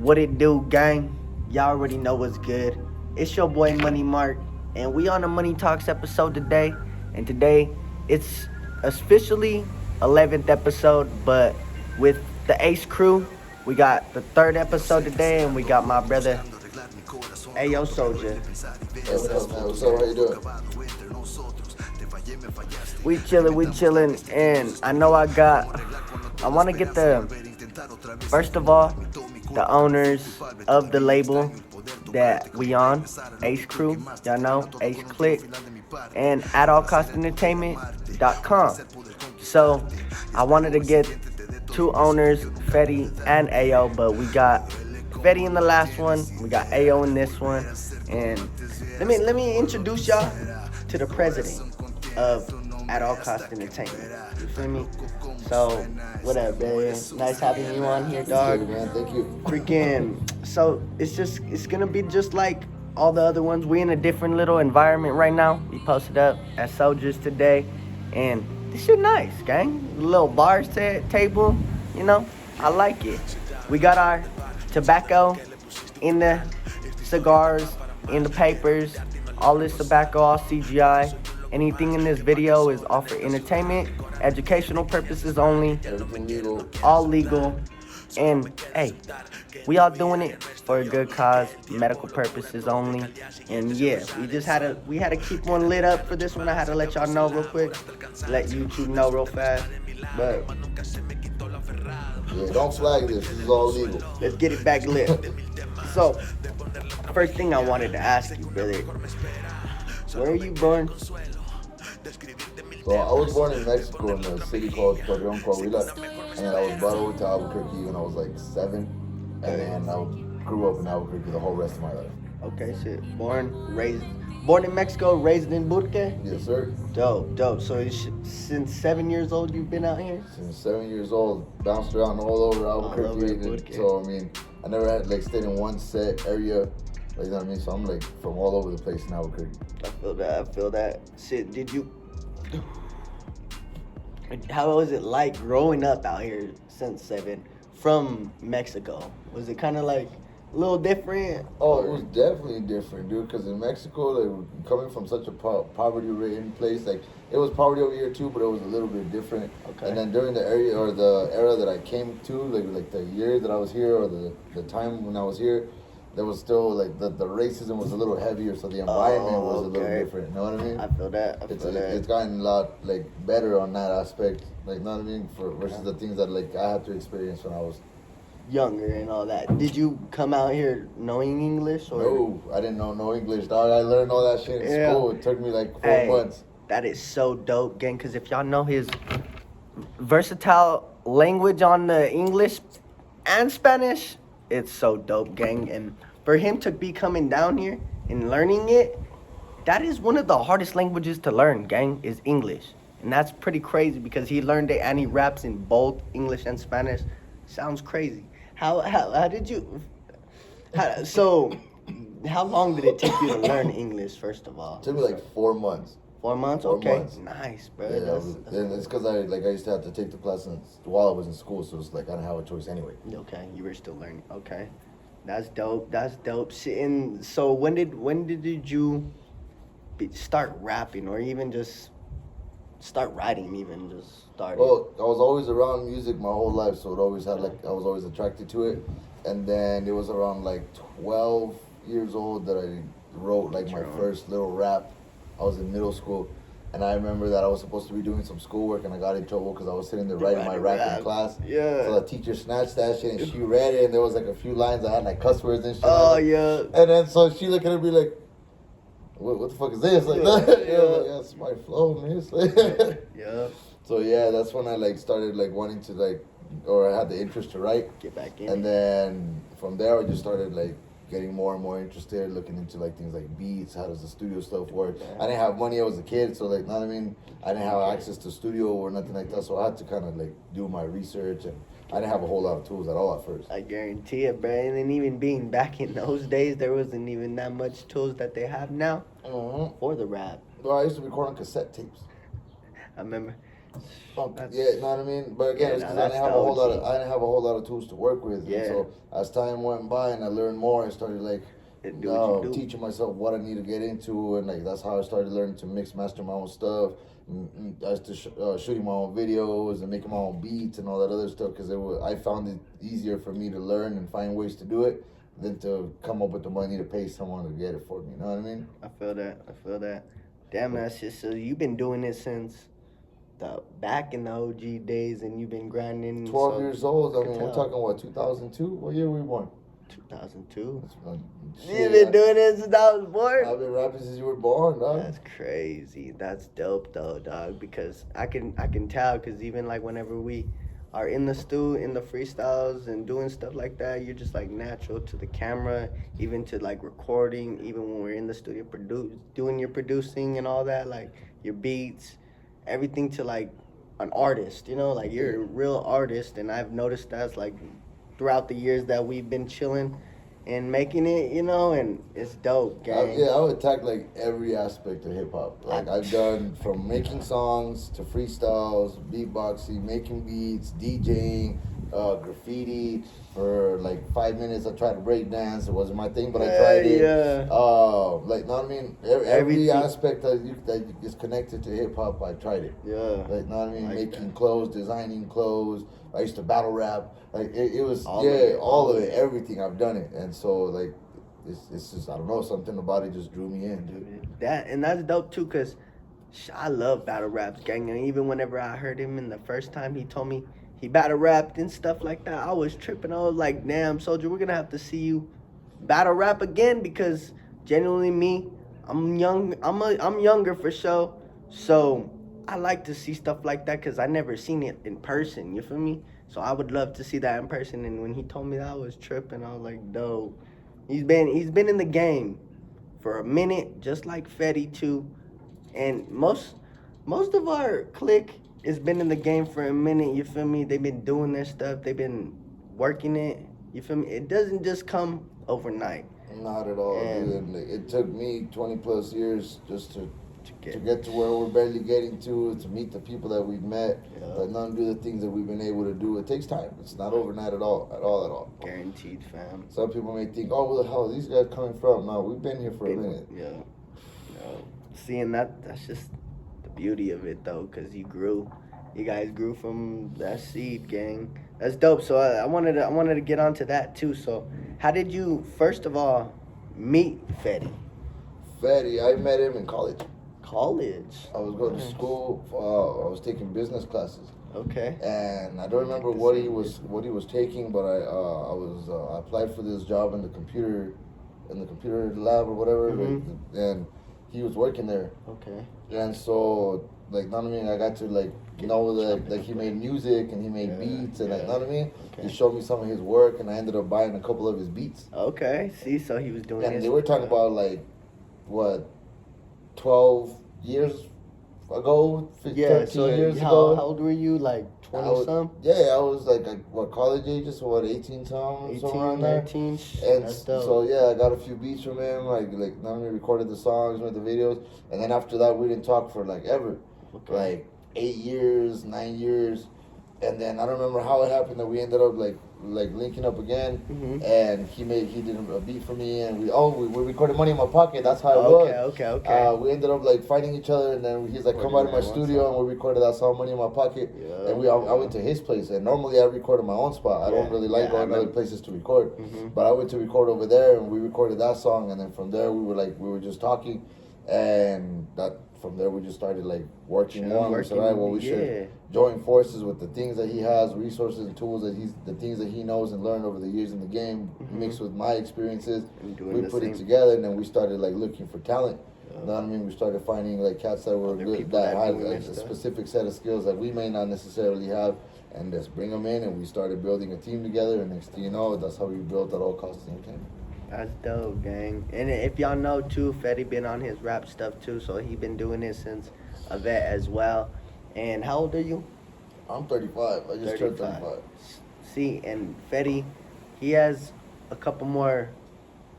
What it do, gang? Y'all already know what's good. It's your boy Money Mark, and we on a Money Talks episode today. And today, it's officially 11th episode, but with the Ace crew, we got the 3rd episode today, and we got my brother AYO Soldier. Hey, what's up, man? What's up? How you doing? We chillin', and I know I want to get first of all, the owners of the label that we on, Ace Crew, y'all know, Ace Click, and AYOentertainment.com. So, I wanted to get 2 owners, Fetty and AYO, but we got Fetty in the last one, we got AYO in this one, and let me introduce y'all to the president of At All Cost Entertainment. You feel me? So, what up, man? Nice having you on here, dog. Thank you, man. Thank you. Freaking, so it's gonna be just like all the other ones. We in a different little environment right now. We posted up at Soldiers today, and this shit nice, gang. Little bars table, you know, I like it. We got our tobacco in the cigars, in the papers, all this tobacco, all CGI. Anything in this video is all for entertainment, educational purposes only. Everything legal. All legal. And hey, we all doing it for a good cause, medical purposes only. And yeah, we had to keep one lit up for this one. I had to let y'all know real quick, let YouTube know real fast. But yeah, don't flag this. This is all legal. let's get it back lit. So, first thing I wanted to ask you, brother, where are you born? So I was born in Mexico in a city called Torreon, Coahuila, and I was brought over to Albuquerque when I was like 7, and then I grew up in Albuquerque the whole rest of my life. Okay, shit. Born in Mexico, raised in Burque? Yes, sir. Dope. So since 7 years old, you've been out here? Since 7 years old, bounced around all over Albuquerque. So I mean, I never had stayed in one set area. Like, you know what I mean? So I'm like from all over the place in Albuquerque. I feel that. Shit, how was it like growing up out here since 7 from Mexico? Was it kind of like a little different? Oh, it was definitely different, dude, because in Mexico, like, coming from such a poverty-ridden place, like, it was poverty over here too, but it was a little bit different. Okay. And then during the era that I came to, like the year that I was here, or the time when I was here, there was still, like, the racism was a little heavier, so the environment was a little different, you know what I mean? I feel that. It's gotten a lot, like, better on that aspect, like, you know what I mean, versus the things that, like, I had to experience when I was younger and all that. Did you come out here knowing English? Or? No, I didn't know no English, dog. I learned all that shit in school. It took me like 4 months. That is so dope, gang, because if y'all know his versatile language on the English and Spanish, it's so dope, gang. And for him to be coming down here and learning it, that is one of the hardest languages to learn, gang, is English. And that's pretty crazy because he learned it and he raps in both English and Spanish. Sounds crazy. How did you... How long did it take you to learn English, first of all? It took me like 4 months. 4 months? 4 Okay. months. Nice, bro. Yeah, and it's because I used to have to take the classes while I was in school, so it's like I didn't have a choice anyway. Okay, you were still learning. Okay. That's dope. Shit, and so when did you start rapping, or even just start writing, even just started? Well, I was always around music my whole life, so it always had I was always attracted to it. And then it was around like 12 years old that I wrote like my first little rap. I was in middle school, and I remember that I was supposed to be doing some schoolwork, and I got in trouble because I was sitting there writing my rap in class. Yeah. So the teacher snatched that shit, and she read it, and there was like a few lines that had like cuss words and shit. Oh, yeah. And then so she looked at it and be like, what the fuck is this? Like, that. Yeah. Like, yeah, it's my flow, man. Yeah. So yeah, that's when I like started like wanting to or I had the interest to write. Get back in. And then from there, I just started like getting more and more interested, looking into like things like beats, how does the studio stuff work. I didn't have money, I was a kid, so like, you know what I mean? I didn't have access to studio or nothing like that, so I had to kind of like do my research, and I didn't have a whole lot of tools at all at first. I guarantee it, bro. And then even being back in those days, there wasn't even that much tools that they have now for the rap. Well, I used to record on cassette tapes. I remember Yeah, you know what I mean. But again, it's because I didn't have a whole lot of tools to work with. Yeah. And so as time went by and I learned more, I started like teaching myself what I need to get into, and like that's how I started learning to mix, master my own stuff. I started shooting my own videos and making my own beats and all that other stuff because I found it easier for me to learn and find ways to do it than to come up with the money to pay someone to get it for me. You know what I mean? I feel that. Damn, that's just so you've been doing it since back in the OG days, and you've been grinding. 12 years old. I mean, we're talking what, 2002? What year were we born? 2002. You've been doing it since I was born. I've been rapping since you were born, dog. That's crazy. That's dope though, dog. Because I can tell. Because even like whenever we are in the in the freestyles and doing stuff like that, you're just like natural to the camera, even to like recording. Even when we're in the studio, doing your producing and all that, like your beats, everything to like an artist. You know, like you're a real artist, and I've noticed that's like throughout the years that we've been chilling and making it, you know, and it's dope, gang. I would attack like every aspect of hip hop. Like I've done from making songs to freestyles, beatboxing, making beats, DJing, graffiti. For like 5 minutes, I tried to break dance. It wasn't my thing, but I tried it. Yeah. Like, know what I mean? Every aspect that is connected to hip hop, I tried it. Yeah. Like, know what I mean? Like making that. clothes, designing clothes. I used to battle rap. Like it was all of it, everything. I've done it, and so like it's just I don't know, something about it just drew me in, dude. That's dope too, cause I love battle raps, gang. And even whenever I heard him in the first time, he told me he battle rapped and stuff like that. I was tripping. I was like, damn, Soldier, we're gonna have to see you battle rap again, because genuinely me, I'm young. I'm younger for sure, so I like to see stuff like that because I never seen it in person. You feel me? So I would love to see that in person. And when he told me that, I was tripping. I was like, dope. He's been in the game for a minute, just like Fetty too. And most of our clique has been in the game for a minute. You feel me? They've been doing their stuff. They've been working it. You feel me? It doesn't just come overnight. Not at all, dude. It took me 20 plus years just to get to where we're barely getting to meet the people that we've met, but none do the things that we've been able to do. It takes time. It's not overnight at all. Guaranteed, fam. Some people may think, oh, where the hell are these guys coming from? No, we've been here for a minute. Yeah. Seeing that's just the beauty of it, though, because you guys grew from that seed, gang. That's dope. So I wanted to get onto that too. So how did you first of all meet Fetty? I met him in college. I was going to school. I was taking business classes. Okay. And I don't remember what he was taking, but I applied for this job in the computer lab or whatever, and he was working there. Okay. And so like, know what I mean? I got to like know that like he made music and he made beats and like, know what I mean? Okay. He showed me some of his work and I ended up buying a couple of his beats. Okay. See, so he was doing. And they were talking about like what, 12 years ago, 13 years ago. How old were you? Like 20-some? Yeah, I was like college ages, so what, 18-some, somewhere around there. 19. And so yeah, I got a few beats from him, like now we recorded the songs, made the videos, and then after that we didn't talk for like ever, like 8 years, 9 years, and then I don't remember how it happened that we ended up like linking up again, and he did a beat for me, and we recorded Money in My Pocket. That's how it was. Okay. We ended up like fighting each other, and then he's like, come out of my studio, and we recorded that song Money in My Pocket. And I went to his place, and normally I record in my own spot. I don't really like going other places to record, but I went to record over there, and we recorded that song, and then from there we were just talking, and that. From there, we just started like working more. We said, all right, well, we should join forces with the things that he has, resources and tools the things that he knows and learned over the years in the game, mixed with my experiences. We put it together, and then we started like looking for talent. You know what I mean? We started finding like cats that were good, that had like, a specific set of skills that we may not necessarily have, and just bring them in, and we started building a team together. And next thing you know, that's how we built that All Costs Entertainment. That's dope, gang. And if y'all know, too, Fetty been on his rap stuff, too, so he been doing it since a vet as well. And how old are you? I'm 35. I just turned 35. See, and Fetty, he has a couple more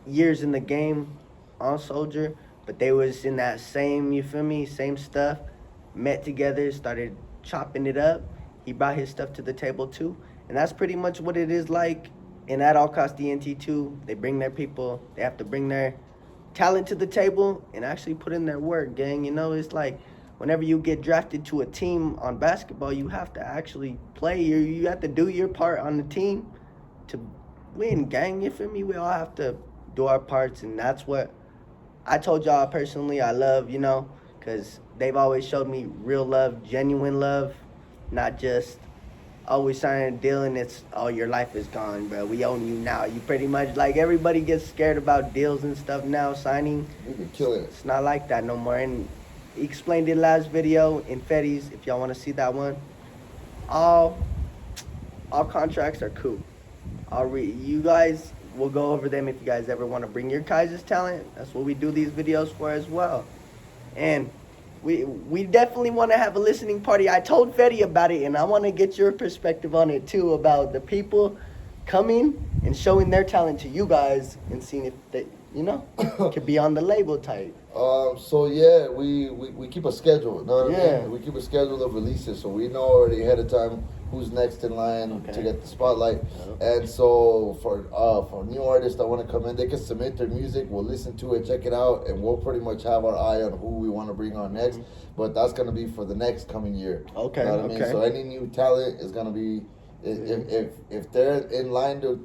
years in the game on Soldier, but they was in that same, you feel me, same stuff, met together, started chopping it up. He brought his stuff to the table too, and that's pretty much what it is like. And at All Cost DNT too, they bring their people. They have to bring their talent to the table and actually put in their work, gang. You know, it's like whenever you get drafted to a team on basketball, you have to actually play. You have to do your part on the team to win, gang. You feel me? We all have to do our parts, and that's what I told y'all personally I love, you know, because they've always showed me real love, genuine love, not just always signing a deal and it's, oh, your life is gone, bro. We own you now. You pretty much, like, everybody gets scared about deals and stuff now, signing. We can kill it. It's not like that no more. And he explained it last video in Fetty's, if y'all want to see that one. All contracts are cool. You guys will go over them if you guys ever want to bring your guys' talent. That's what we do these videos for as well. And we definitely want to have a listening party. I told Fetty about it, and I want to get your perspective on it too, about the people coming and showing their talent to you guys and seeing if they, you know, could be on the label type. So yeah, we keep a schedule. You know what I mean? We keep a schedule of releases, so we know already ahead of time who's next in line to get the spotlight. And so for new artists that want to come in, they can submit their music. We'll listen to it, check it out, and we'll pretty much have our eye on who we want to bring on next. But that's gonna be for the next coming year. Okay. You know what I mean? So any new talent is gonna be if they're in line to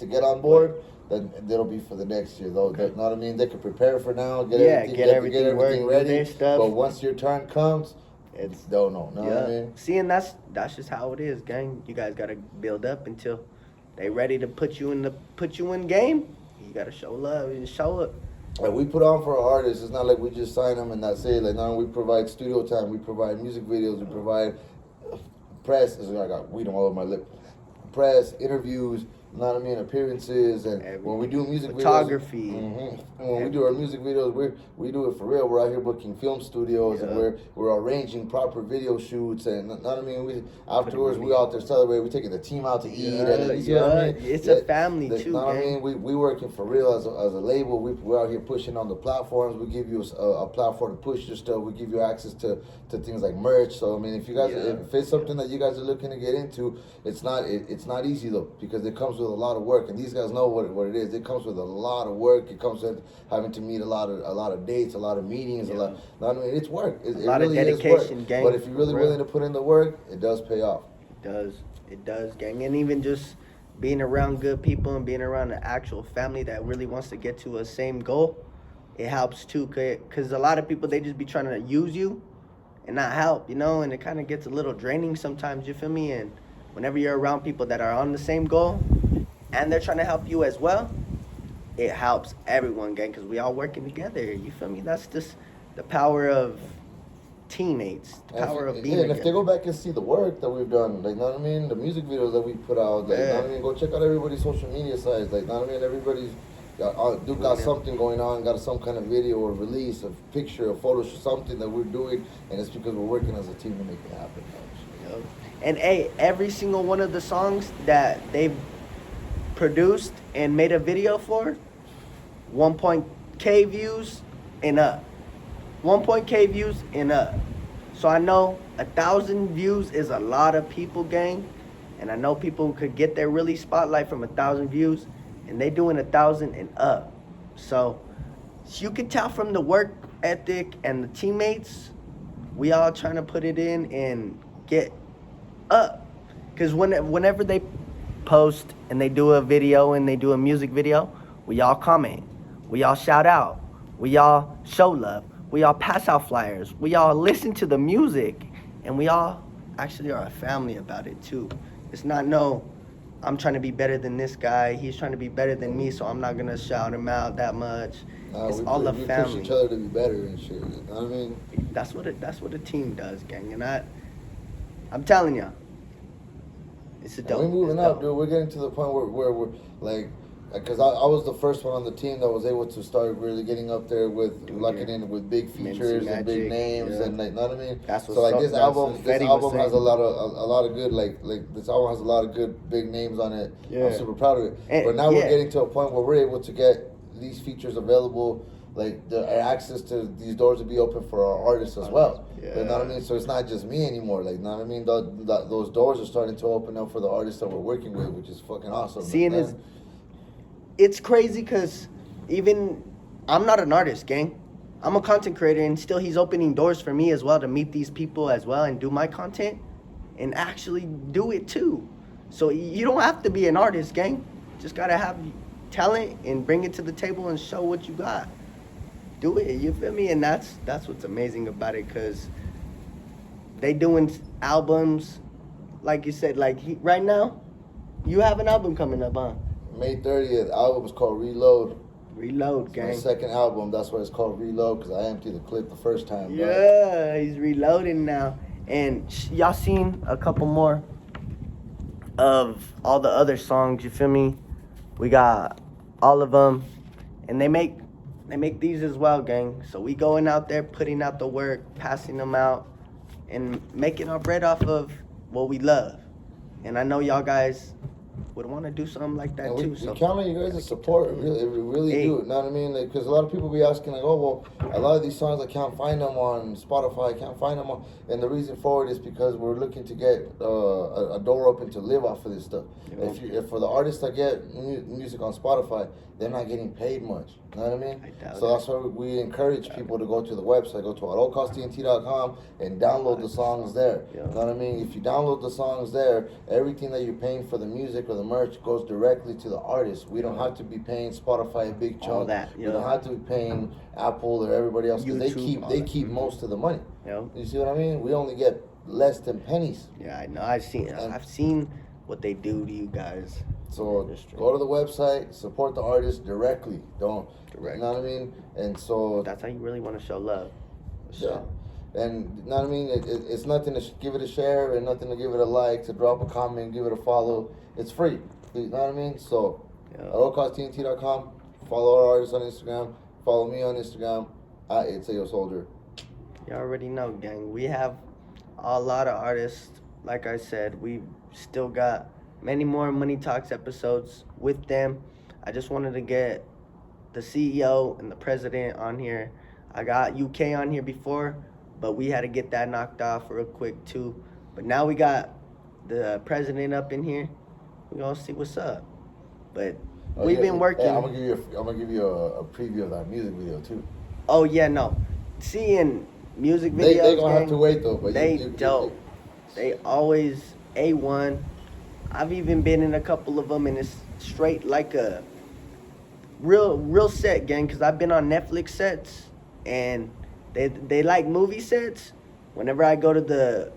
get on board. Then it'll be for the next year, though. You know what I mean? They can prepare for now, get everything ready. But once your turn comes, it's don't know. Know what I mean? See, and that's just how it is, gang. You guys gotta build up until they ready to put you in game. You gotta show love and show it. Like we put on for our artists. It's not like we just sign them and that's it. Like now we provide studio time, we provide music videos, we provide press. I got weed on all over my lip. Press, interviews. You know what I mean? Appearances, and when we do music photography. Videos, and when we do our music videos, we do it for real. We're out here booking film studios, and we're arranging proper video shoots, and you know what I mean? Afterwards we out there celebrating. We taking the team out to eat, and you know what I mean? It's a family too. You know what I mean? We working for real as a label. We're out here pushing on the platforms. We give you a platform to push your stuff. We give you access to things like merch. So I mean, if you guys, if it's something that you guys are looking to get into, it's not easy though, because it comes with a lot of work, and these guys know what it is. It comes with a lot of work. It comes with having to meet a lot of dates, a lot of meetings, a lot. I mean, it's work. It lot really of dedication, is work. gang. But if you're really willing to put in the work, it does pay off. It does, gang. And even just being around good people and being around an actual family that really wants to get to a same goal, it helps too. Because a lot of people, they just be trying to use you and not help, you know, and it kind of gets a little draining sometimes, you feel me? And whenever you're around people that are on the same goal and they're trying to help you as well, it helps everyone, gang, because we all working together, you feel me? That's just the power of teammates, the power of being together. And if they go back and see the work that we've done, like, know what I mean, the music videos that we put out, like, know what I mean, go check out everybody's social media sites, like, know what I mean, everybody's got something going on, got some kind of video or release, a picture, a photo, something that we're doing, and it's because we're working as a team to make it happen. And hey, every single one of the songs that they've produced and made a video for, 1.K views and up. 1.K views and up. So I know 1,000 views is a lot of people, gang. And I know people could get their really spotlight from 1,000 views, and they doing 1,000 and up. So you can tell from the work ethic and the teammates, we all trying to put it in and get up. Because whenever they post and they do a video and they do a music video, we all comment, we all shout out, we all show love, we all pass out flyers, we all listen to the music, and we all actually are a family about it too. It's not I'm trying to be better than this guy, he's trying to be better than me, so I'm not gonna shout him out that much. It's all a family. We push each other to be better and shit. You know what I mean? That's what a team does, gang. And I'm telling y'all, it's a dope. We're moving up, dude. We're getting to the point where we're like, because I was the first one on the team that was able to start really getting up there with locking in with big features and big names and like, know what I mean? So like this album has a lot of good this album has a lot of good big names on it. I'm super proud of it. But now we're getting to a point where we're able to get these features available like the access to these doors will be open for our artists as well. Yeah. You know what I mean? So it's not just me anymore. Like, you know what I mean? Those doors are starting to open up for the artists that we're working with, which is fucking awesome. Seeing it's crazy because even I'm not an artist, gang. I'm a content creator, and still he's opening doors for me as well to meet these people as well and do my content and actually do it too. So you don't have to be an artist, gang. Just gotta have talent and bring it to the table and show what you got. Do it, you feel me? And that's what's amazing about it, because they doing albums, like you said, like right now, you have an album coming up, huh? May 30th, album is called Reload. Reload, gang. My second album, that's why it's called Reload, because I emptied the clip the first time. Yeah, he's reloading now. And y'all seen a couple more of all the other songs, you feel me? We got all of them, and they make these as well, gang. So we going out there, putting out the work, passing them out, and making our bread off of what we love. And I know y'all guys would want to do something like that too. We So count on you guys' support. We really do. You know what I mean? Because a lot of people be asking, like, oh, well, a lot of these songs I can't find them on Spotify. I can't find them on. And the reason for it is because we're looking to get a door open to live off of this stuff. If for the artists that get music on Spotify, they're not getting paid much. You know what I mean? So that's why we encourage people to go to the website, go to AYOcosttnt.com and download the songs there. You know what I mean? If you download the songs there, everything that you're paying for the music or the merch goes directly to the artist. We don't have to be paying Spotify a big chunk. All that, we don't have to be paying Apple or everybody else, because they keep most of the money. Yep. You see what I mean? We only get less than pennies. Yeah, I know. I've seen what they do to you guys. So go to the website, support the artist directly. Don't. You know what I mean? And so that's how you really want to show love. Yeah. And you know what I mean? It's nothing to give it a share and nothing to give it a like, to drop a comment, give it a follow. It's free. You know what I mean? So AYOcosttnt.com. Follow our artists on Instagram. Follow me on Instagram at It's AYO Soldier. You already know, gang. We have a lot of artists. Like I said, we still got many more Money Talks episodes with them. I just wanted to get the CEO and the president on here. I got UK on here before, but we had to get that knocked off real quick too. But now we got the president up in here. We're gonna see what's up. But we've been working. Hey, I'm gonna give you a preview of that music video too. Oh yeah, no. Seeing music videos, they gonna have to wait though. But they dope. They always A1. I've even been in a couple of them, and it's straight like a real set, gang. Cause I've been on Netflix sets, and they like movie sets. Whenever I go to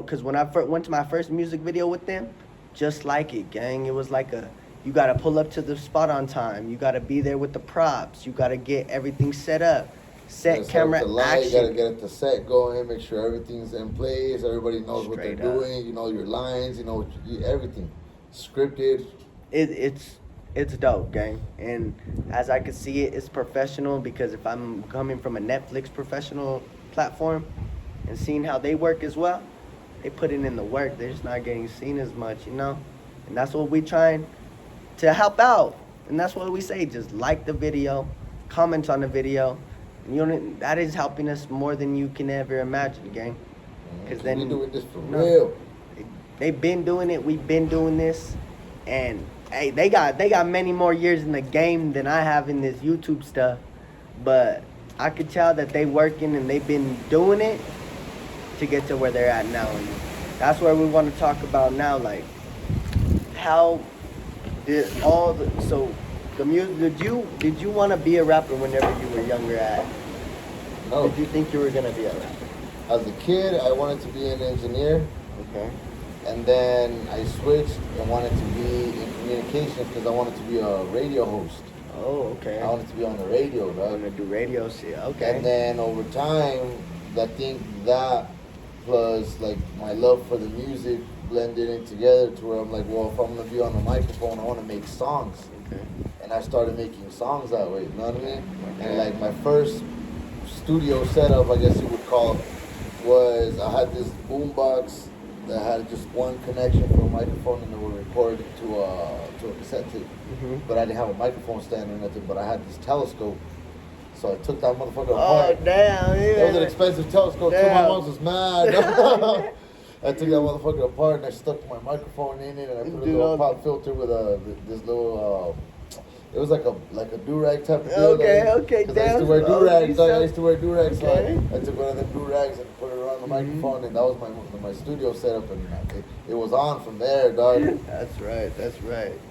cause when I went to my first music video with them, just like it, gang. It was like you gotta pull up to the spot on time. You gotta be there with the props. You gotta get everything set up. Set, camera, action. You gotta get the set going, make sure everything's in place, everybody knows what they're doing, you know your lines, you know everything. Scripted. It's dope, gang. And as I can see it, it's professional, because if I'm coming from a Netflix professional platform and seeing how they work as well, they put it in the work. They're just not getting seen as much, you know? And that's what we trying to help out. And that's what we say, just like the video, comment on the video. You know, that is helping us more than you can ever imagine, gang. Because then we're doing this for real. real. They've been doing it. We've been doing this, and hey, they got many more years in the game than I have in this YouTube stuff. But I could tell that they working and they've been doing it to get to where they're at now. And that's where we want to talk about now, like how did the music, did you want to be a rapper whenever you were younger at? No. Did you think you were going to be a rapper? As a kid, I wanted to be an engineer. Okay. And then I switched and wanted to be in communications because I wanted to be a radio host. Oh, okay. I wanted to be on the radio, I right? want to do radio shit. Okay. And then over time, I think that plus like my love for the music blended in together to where I'm like, well, if I'm gonna be on the microphone, I want to make songs. Okay. And I started making songs that way. You know what I mean? Okay. And like my first studio setup, I guess you would call it, was I had this boombox that had just one connection for a microphone, and it would record to a cassette tape. Mm-hmm. But I didn't have a microphone stand or nothing. But I had this telescope. So I took that motherfucker Oh, apart. damn, yeah. It was an expensive telescope too. My Damn. mom was mad. I took that motherfucker apart and I stuck my microphone in it and I put a little pop filter with this little. It was like a do-rag type of deal. Okay, Because I used to wear do-rags. I used to wear do-rags. Okay. So I took one of them do-rags and put it around the microphone, and that was my studio setup, and it was on from there, dog. That's right.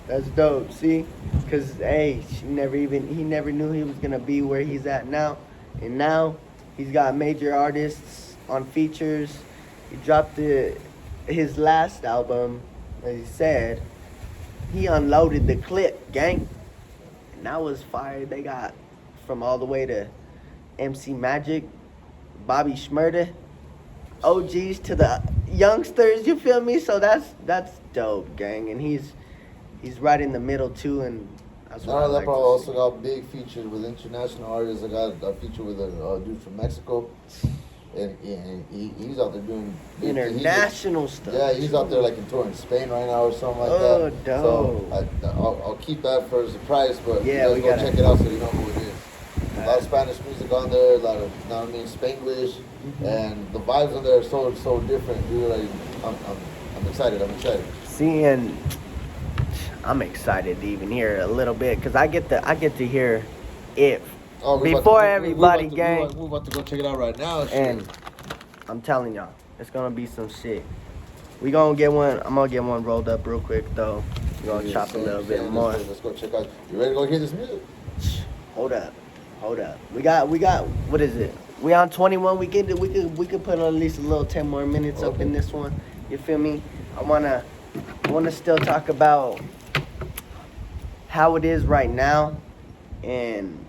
That's dope. See, because hey, he never knew he was gonna be where he's at now, and now he's got major artists on features. He dropped his last album, as he said. He unloaded the clip, gang. And that was fire. They got from all the way to MC Magic, Bobby Shmurda, OGs to the youngsters, you feel me? So that's dope, gang. And he's right in the middle too, and that's what I like That to also see. got big features with international artists. I got a feature with a dude from Mexico. And he's out there doing International stuff. Yeah, he's out there like in tour in Spain right now or something like that. Oh, dope. So I'll keep that for a surprise, but Yeah, you guys go check it out so you know who it is. A lot of Spanish music on there, a lot of, you know what I mean, Spanglish, and the vibes on there are so different, dude. Like, I'm excited. See, and I'm excited to even hear a little bit because I get to hear it before everybody, gang. We're about to go check it out right now. And I'm telling y'all, it's gonna be some shit. We gonna get one. I'm gonna get one rolled up real quick though. We're gonna chop a little bit more. Let's go check out. You ready to go hear this music? Hold up. We got. What is it? We on 21. We could put at least a little 10 more minutes up in this one. You feel me? I wanna still talk about how it is right now and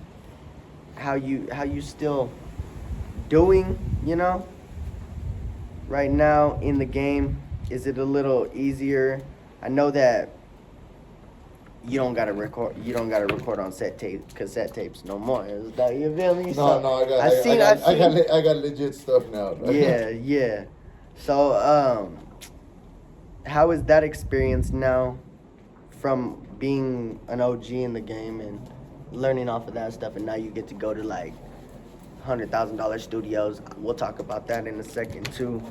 how you still doing, you know, right now in the game. Is it a little easier? I know that you don't gotta record on cassette tapes no more. Is that, you feel me? No, I got legit stuff now. Yeah. So how is that experience now from being an OG in the game and learning off of that stuff, and now you get to go to like $100,000 studios? We'll talk about that in a second too.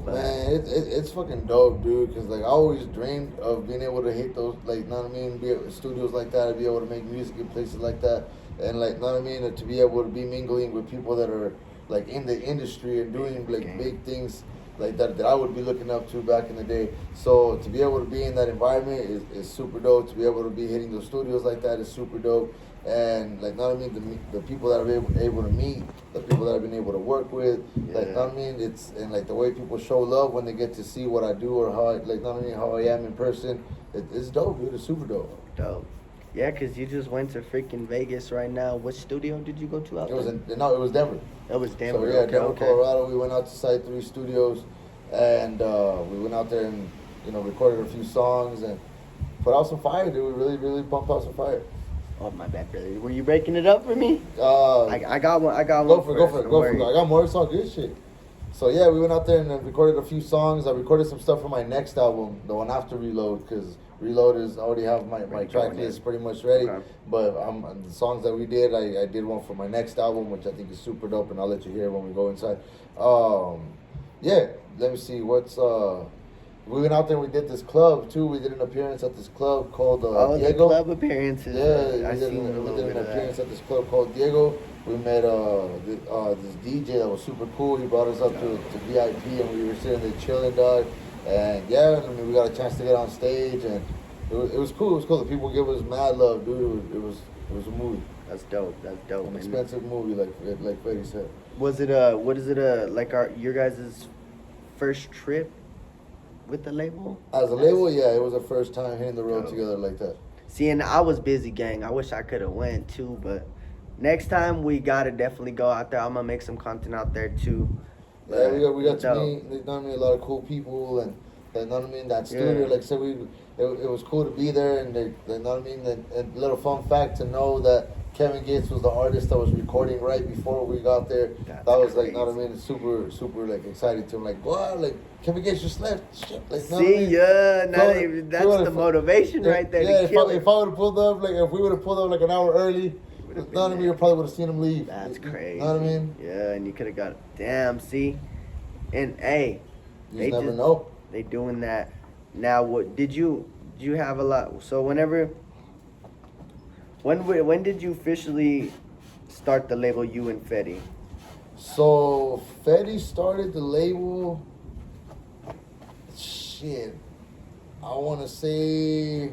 But man, it's fucking dope, dude. Cause like I always dreamed of being able to hit those, like, know what I mean, be at studios like that, and be able to make music in places like that, and like, know what I mean, to be able to be mingling with people that are like in the industry and doing like big things like that I would be looking up to back in the day. So to be able to be in that environment is super dope. To be able to be hitting those studios like that is super dope. And like, know what I mean, the people that I've able to meet, the people that I've been able to work with, like, know what I mean, it's, and like the way people show love when they get to see what I do or how I, like, know what I mean, how I am in person, it's dope, dude. It's super dope. Dope. Yeah, because you just went to freaking Vegas right now. Which studio did you go to out there? It was Denver. It was Denver. So yeah, Denver, Colorado. We went out to Side 3 Studios, and we went out there and, you know, recorded a few songs and put out some fire, dude. We really pumped out some fire. Oh, my bad, brother. Were you breaking it up for me? I got one. Go for it. I got more. It's all good shit. So yeah, we went out there and recorded a few songs. I recorded some stuff for my next album, the one after Reload, because Reload is, I already have my track list pretty much ready. Okay. But the songs that we did, I did one for my next album, which I think is super dope, and I'll let you hear when we go inside. Yeah, let me see what's we went out there and we did this club too. We did an appearance at this club called Diego. The club appearances. Yeah, we did an appearance at this club called Diego. We met this DJ that was super cool. He brought us up to VIP, and we were sitting there chilling, dog. And yeah, I mean, we got a chance to get on stage, and it was cool. It was cool. The people gave us mad love, dude. It was a movie. That's dope. An expensive movie, like Freddie said. Was it like your guys' first trip with the label? As a label, yeah, it was our first time hitting the road together like that. See, and I was busy, gang. I wish I could have went too, but next time we gotta definitely go out there. I'm gonna make some content out there too. Yeah, we got to meet, you know what I mean, a lot of cool people, and you know what I mean, that studio, like I said, it was cool to be there, and you know what I mean, and a little fun fact to know that Kevin Gates was the artist that was recording right before we got there. That was like, you know what I mean, super like excited to him, like, wow, like Kevin Gates just left, shit, like, see, that's the motivation right there. Yeah, if I would have pulled up, like, if we would have pulled up like an hour early, have been Know what I mean? You there. probably would have seen him leave. That's crazy. Know what I mean? Yeah, and you could have got damn. See, and hey, You they just never just know. they doing that now. What did you have a lot? So whenever when did you officially start the label You and Fetty? So Fetty started the label. Shit, I want to say.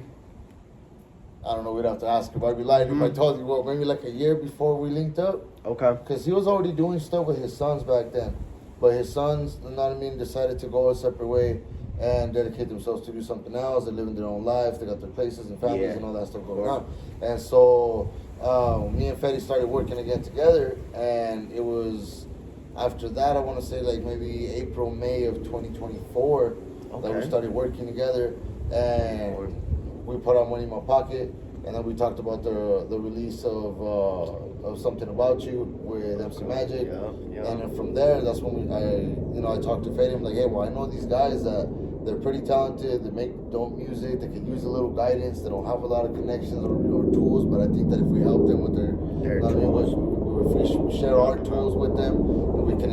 I don't know. We'd have to ask him. I'd be lying if I told you. Well, maybe like a year before we linked up. Okay. Because he was already doing stuff with his sons back then. But his sons, you know what I mean, decided to go a separate way and dedicate themselves to do something else. They're living their own life. They got their places and families and all that stuff going on. And so me and Fetty started working again together. And it was after that, I want to say like maybe April, May of 2024 that we started working together. And we put out Money in My Pocket. And then we talked about the release of Something About You with MC Magic. And then from there, that's when I talked to Fetty. I'm like, hey, well, I know these guys that they're pretty talented. They make dope music. They can use a little guidance. They don't have a lot of connections or tools, but I think that if we help them with their tools, if we share our tools with them, and we can,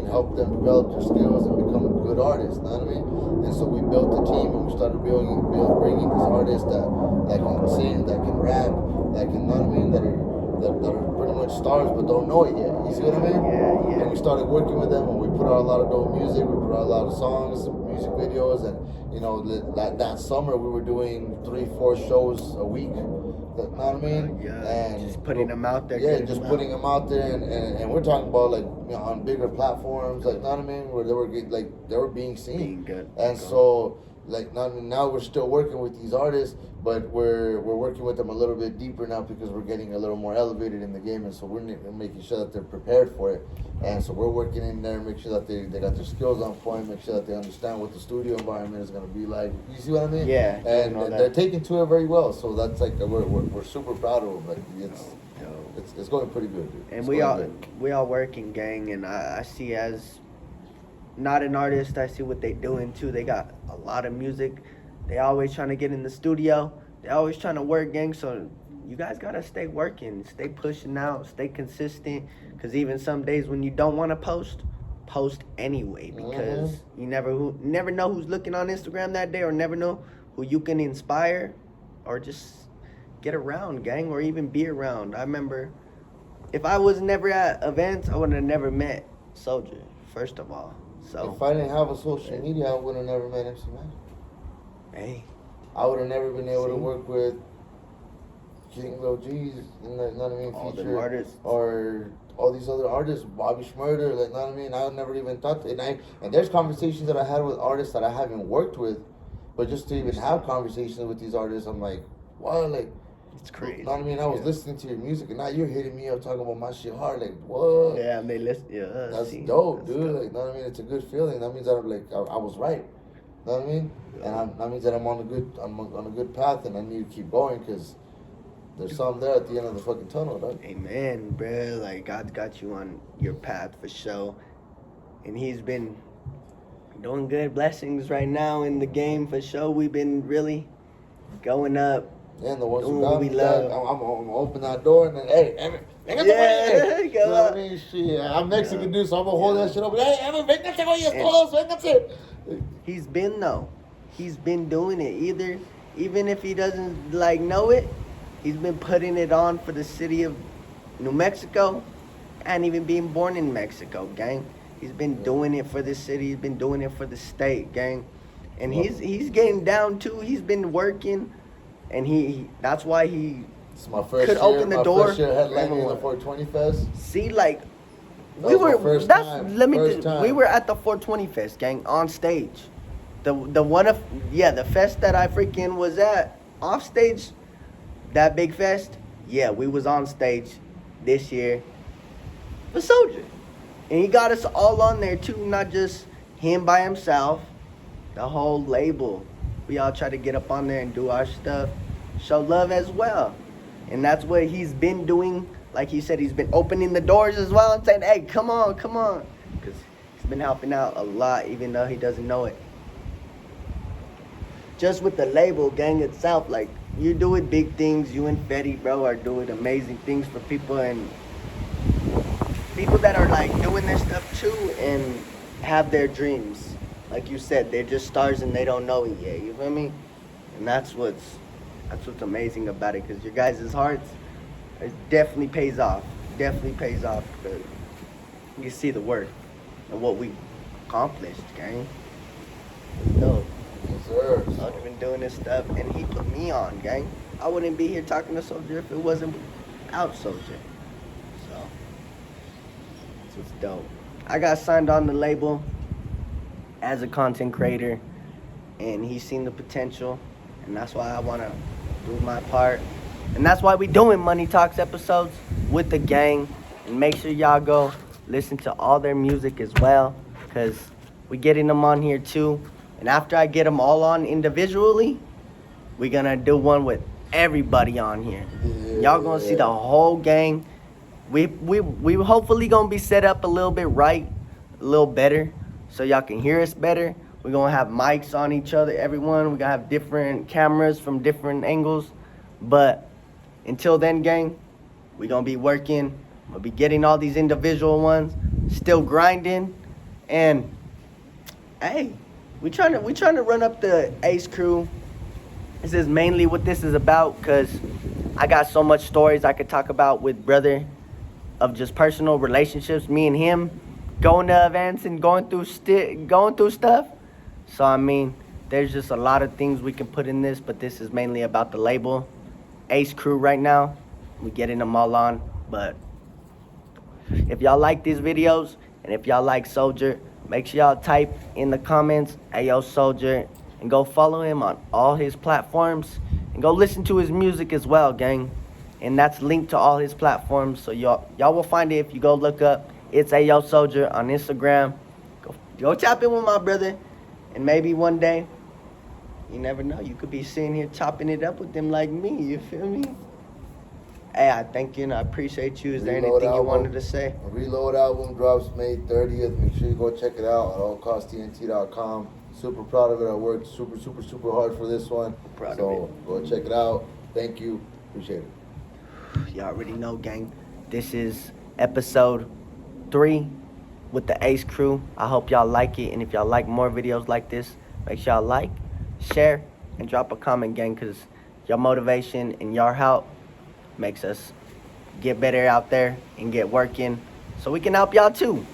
help them develop their skills and become good artists. You know what I mean? And so we built a team and we started bringing these artists that can sing, that can rap, that can, that are pretty much stars but don't know it yet. You see what I mean? Yeah. And we started working with them and we put out a lot of dope music. We put out a lot of songs, music videos, and that summer we were doing 3-4 shows a week. You know what I mean? Yeah. And just putting them out there. Yeah, just putting them out there, and we're talking about like on bigger platforms, like, you know what I mean, where they were being seen. Being good. And so like now we're still working with these artists, but we're working with them a little bit deeper now because we're getting a little more elevated in the game, and so we're making sure that they're prepared for it. And so we're working in there, make sure that they got their skills on point, make sure that they understand what the studio environment is going to be like. You see what I mean? Yeah. And they're taking to it very well. So that's like we're super proud of them. Like it's going pretty good, dude. And we all working, gang, and I see as not an artist, I see what they doing too. They got a lot of music. They always trying to get in the studio. They always trying to work, gang. So you guys gotta stay working, stay pushing out, stay consistent. Cause even some days when you don't want to post anyway. Because you never know who's looking on Instagram that day, or never know who you can inspire, or just get around, gang, or even be around. I remember if I was never at events, I would have never met Soldier. First of all. So if I didn't have a social media, I would have never met MC Magic. Hey. I would have never been able to work with King Lil G's, you know what I mean, all feature, them artists. or all these other artists, Bobby Schmurder, like, you know what I mean? I never even thought that. And there's conversations that I had with artists that I haven't worked with, but just to even have conversations with these artists, I'm like, wow, like, it's crazy. You know what I mean? I was listening to your music, and now you're hitting me up talking about my shit hard. Like, what? Yeah, and they listen. Yeah, that's dope, dude. Dope. Like, you know what I mean? It's a good feeling. That means that I was right. You know what I mean? Yeah. And that means that I'm on a good path, and I need to keep going because there's something there at the end of the fucking tunnel, dog. Amen, bro. Like, God's got you on your path for sure, and He's been doing good blessings right now in the game for sure. We've been really going up. Yeah, and the ones who got me, I'm gonna open that door and then, hey, Evan, venga yeah, you know what I mean? Shit, I'm Mexican, dude, so I'm gonna hold that shit up. Hey, Evan, véngase, güeyes, todos, véngase. He's been doing it. Even if he doesn't know it, he's been putting it on for the city of New Mexico, and even being born in Mexico, gang. He's been doing it for the city. He's been doing it for the state, gang. And he's getting down too. He's been working. And that's why it's my first could year, open the door. First year headlining the 420 Fest. See, like, we were at the 420 Fest, gang, on stage. The fest that I freaking was at, off stage, that big fest, yeah, we was on stage this year for Soldier. And he got us all on there too, not just him by himself, the whole label. We all try to get up on there and do our stuff, show love as well. And that's what he's been doing. Like he said, he's been opening the doors as well and saying, hey, come on. Because he's been helping out a lot, even though he doesn't know it. Just with the label, gang itself, like, you doing big things. You and Fetty, bro, are doing amazing things for people, and people that are like doing this stuff too and have their dreams. Like you said, they're just stars and they don't know it yet. You feel me? And that's what's amazing about it, because your guys' hearts, it definitely pays off. Definitely pays off, because you see the work and what we accomplished, gang. No. Yes, sir. I've been doing this stuff, and he put me on, gang. I wouldn't be here talking to Soldier if it wasn't out Soldier. So, this was dope. I got signed on the label as a content creator, and he's seen the potential, and that's why I want to do my part. And that's why we doing Money Talks episodes with the gang. And make sure y'all go listen to all their music as well, because we getting them on here too. And after I get them all on individually, we're going to do one with everybody on here. Yeah, Y'all going to see the whole gang. We hopefully going to be set up a little bit right, a little better, so y'all can hear us better. We're going to have mics on each other, everyone. We're going to have different cameras from different angles. But until then, gang, we're going to be working. We'll be getting all these individual ones, still grinding. And, hey, we trying to run up the Ace crew. This is mainly what this is about, because I got so much stories I could talk about with brother of just personal relationships, me and him, going to events and going through stuff. So, I mean, there's just a lot of things we can put in this, but this is mainly about the label. Ace crew right now, we getting them all on. But if y'all like these videos, and if y'all like Soldier, make sure y'all type in the comments, AYO Soldier, and go follow him on all his platforms, and go listen to his music as well, gang. And that's linked to all his platforms, so y'all will find it if you go look up. It's AYO Soldier on Instagram. Go tap in with my brother, and maybe one day, you never know, you could be sitting here chopping it up with them like me, you feel me? Hey, I thank you and I appreciate you. Is there anything you wanted to say? A Reload album drops May 30th. Make sure you go check it out at allcosttnt.com. Super proud of it. I worked super hard for this one. Proud so of it. Go check it out. Thank you. Appreciate it. Y'all already know, gang. This is episode 3 with the Ace crew. I hope y'all like it. And if y'all like more videos like this, make sure y'all like, share, and drop a comment, gang, because your motivation and your help makes us get better out there and get working so we can help y'all too.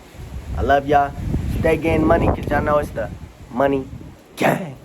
I love y'all. Stay getting money, because y'all know it's the Money Gang.